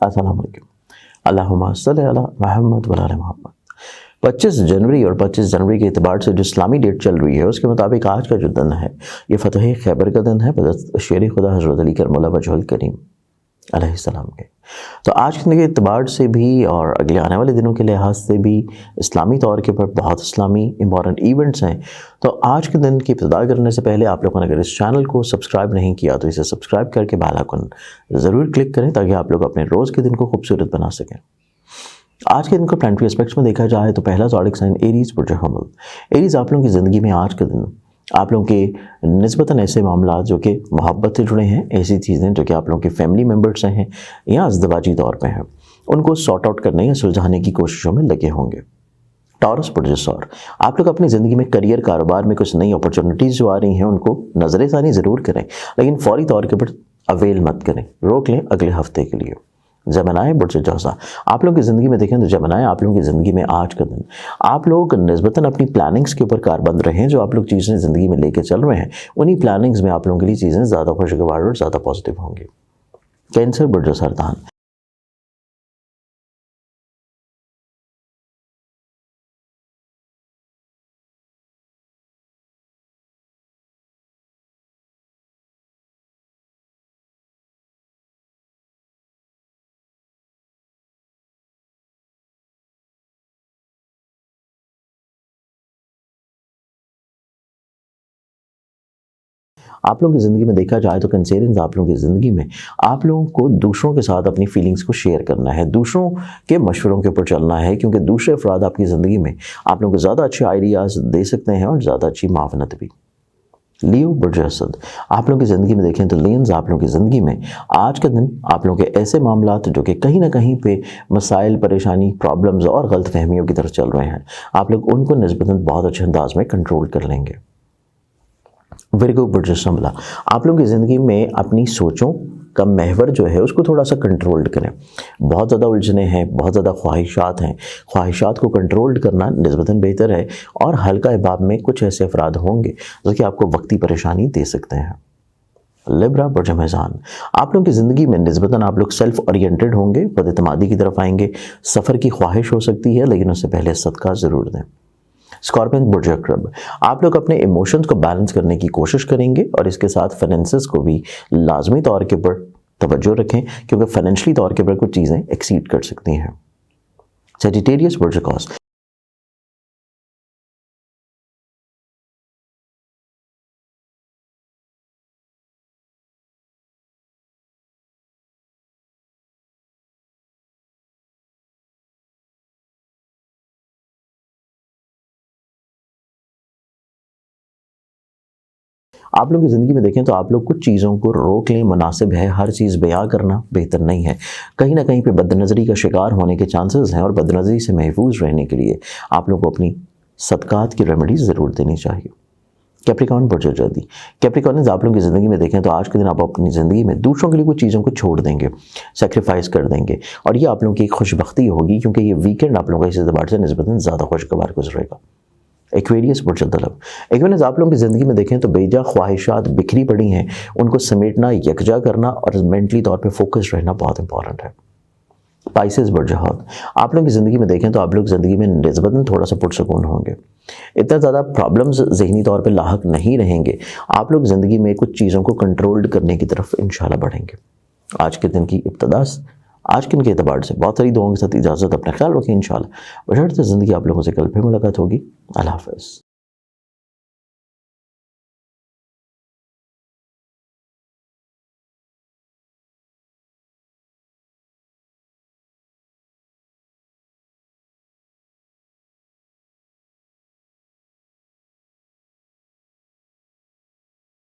अस्सलाम वालेकुम। अल्लाहुम्मा सल्ली अला मुहम्मद व आले मोहम्मद। 25 जनवरी और 25 जनवरी के एतबार से जो इस्लामी डेट चल रही है उसके मुताबिक आज का जो दिन है ये फतह खैबर का दिन है बदौलत शेर खुदा हज़रत अली करमुल्लाह वजहुल करीम अलैहिस्सलाम के। तो आज के एतबार से भी और अगले आने वाले दिनों के लिहाज से भी इस्लामी तौर के पर बहुत इस्लामी इम्पॉर्टेंट इवेंट्स हैं। तो आज के दिन की इब्तिदा करने से पहले आप लोगों ने अगर इस चैनल को सब्सक्राइब नहीं किया तो इसे सब्सक्राइब करके बेल आइकन ज़रूर क्लिक करें ताकि आप लोग अपने रोज़ के दिन को खूबसूरत बना सकें। आज के दिन को प्लानिटरी एस्पेक्ट्स में देखा जाए तो पहला ज़ोडिक साइन एरीज़ बुर्ज हमल। एरीज़ आप लोगों की ज़िंदगी में आज के दिन आप लोगों के निस्बतन ऐसे मामला जो कि मोहब्बत से जुड़े हैं, ऐसी चीज़ें जो कि आप लोगों के फैमिली मेम्बर्स से हैं या अज़दवाजी तौर पे हैं, उनको सॉर्ट आउट करने या सुलझाने की कोशिशों में लगे होंगे। टॉरस बुर्ज सौर, आप लोग अपनी ज़िंदगी में करियर कारोबार में कुछ नई अपॉर्चुनिटीज़ जो आ रही हैं उनको नज़रसानी ज़रूर करें, लेकिन फौरी तौर के ऊपर अवेल मत करें, रोक लें अगले हफ्ते के लिए। जमनाए बुर्ज जौज़ा, आप लोगों की ज़िंदगी में देखें तो जमनाए आप लोगों की ज़िंदगी में आज का दिन आप लोग निस्बतन अपनी प्लानिंग्स के ऊपर कारबंद रहें। जो आप लोग चीज़ें ज़िंदगी में लेके चल रहे हैं उन्हीं प्लानिंग्स में आप लोगों के लिए चीज़ें ज़्यादा खुशगवार और ज़्यादा पॉजिटिव होंगी। कैंसर बुर्ज सरतान, आप लोगों की ज़िंदगी में देखा जाए तो कैंसेरियंस आप लोगों की ज़िंदगी में आप लोगों को दूसरों के साथ अपनी फीलिंग्स को शेयर करना है, दूसरों के मशवरों के ऊपर चलना है, क्योंकि दूसरे अफराद आपकी ज़िंदगी में आप लोगों को ज़्यादा अच्छे आइडियाज़ दे सकते हैं और ज़्यादा अच्छी मावनत भी। लियो बुर्ज असद, आप लोगों की ज़िंदगी में देखें तो लियंस आप लोगों की ज़िंदगी में आज का दिन आप लोगों के ऐसे मामलात जो कि कहीं ना कहीं पे मसाइल, परेशानी, प्रॉब्लम्स और गलत फहमियों की तरफ चल रहे हैं, आप लोग उनको निस्बतन बहुत अच्छे अंदाज में कंट्रोल कर लेंगे। विर्गो बुर्ज संभला, आप लोगों की ज़िंदगी में अपनी सोचों का महवर जो है उसको थोड़ा सा कंट्रोल्ड करें। बहुत ज़्यादा उलझने हैं, बहुत ज़्यादा ख्वाहिशात हैं, ख्वाहिशात को कंट्रोल्ड करना निस्बतन बेहतर है। और हल्का हिबाब में कुछ ऐसे अफराद होंगे जो कि आपको वक्ती परेशानी दे सकते हैं। लिब्रा बुर्ज मेज़ान, आप लोगों की ज़िंदगी में निस्बतन आप लोग सेल्फ ओरिएंटेड होंगे, खुद-एतमादी की तरफ आएंगे। सफ़र की ख्वाहिश हो सकती है लेकिन उससे पहले सदका ज़रूर दें। स्कॉर्पियन बुर्ज अक़रब, आप लोग अपने इमोशंस को बैलेंस करने की कोशिश करेंगे और इसके साथ फाइनेंसेस को भी लाजमी तौर के ऊपर तवज्जो रखें, क्योंकि फाइनेंशियली तौर के ऊपर कुछ चीज़ें एक्सीड कर सकती हैं। सजिटेरियस बुर्ज कॉस, आप लोगों की ज़िंदगी में देखें तो आप लोग कुछ चीज़ों को रोक लें, मुनासिब है। हर चीज़ बयां करना बेहतर नहीं है, कहीं ना कहीं पे बदनज़री का शिकार होने के चांसेस हैं और बदनज़री से महफूज रहने के लिए आप लोगों को अपनी सदकात की रेमेडीज़ ज़रूर देनी चाहिए। कैप्रिकॉर्न बुर्ज जल्दी, कैप्रिकॉर्नियंस आप लोगों की ज़िंदगी में देखें तो आज के दिन आप अपनी ज़िंदगी में दूसरों के लिए कुछ चीज़ों को छोड़ देंगे, सेक्रीफाइस कर देंगे और ये आप लोगों की एक खुशबख्ती होगी, क्योंकि ये वीकेंड आप लोगों का इस एतबार से निस्बतन ज़्यादा खुशगवार गुजरेगा। एक्वेरियस बुर्ज तलब, एक्वेरियस आप लोगों की ज़िंदगी में देखें तो बेजा ख्वाहिशात बिखरी पड़ी हैं, उनको समेटना, यकजा करना और मेंटली तौर पे फोकस रहना बहुत इंपॉर्टेंट है। पाइसेस बुर्ज हौत, आप लोगों की ज़िंदगी में देखें तो आप लोग ज़िंदगी में निस्बतन थोड़ा सा पुरसकून होंगे, इतना ज़्यादा प्रॉब्लम्स ज़हनी तौर पे लाहक नहीं रहेंगे। आप लोग ज़िंदगी में कुछ चीज़ों को कंट्रोल्ड करने की तरफ इंशाल्लाह बढ़ेंगे। आज के दिन की इब्तिदा आज के दिन के एतबार से बहुत सारी दुआओं के साथ इजाज़त, अपना ख्याल रखें इंशाल्लाह। बशर्ते ज़िंदगी आप लोगों से कल फिर मुलाकात होगी। अल्लाह हाफ़िज़।